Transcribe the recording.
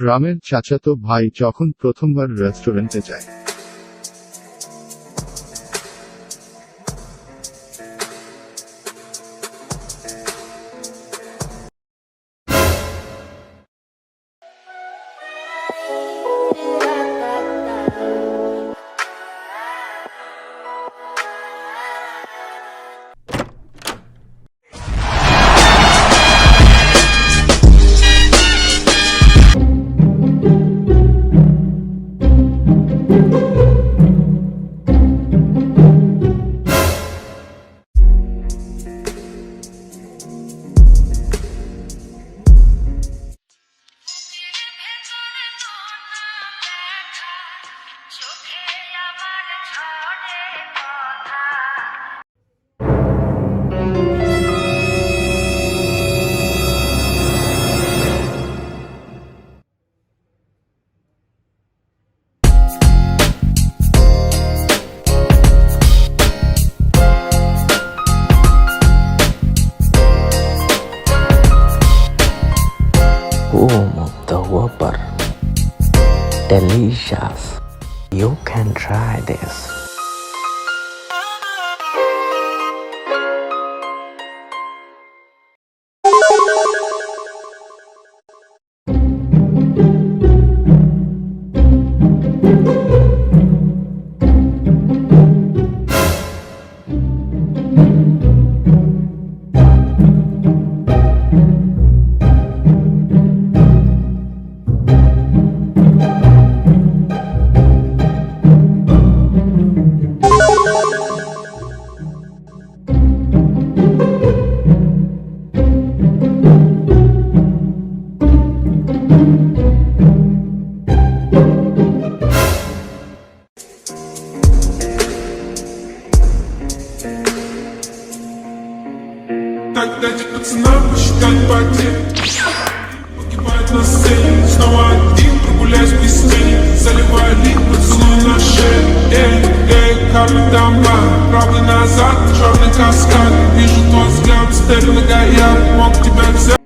রামের চাচাতো ভাই যখন প্রথমবার রেস্টুরেন্টে যায়, The Whopper. Delicious. You can try this. Тогда пацана посчитать потерь. Погибает на сцене, снова один, прогуляюсь в песне. Заливаю лик, поцелуй на шее. Капли дома, правый назад, черный каскад. Вижу твой взгляд, стелю на гаяк, мог тебя взять.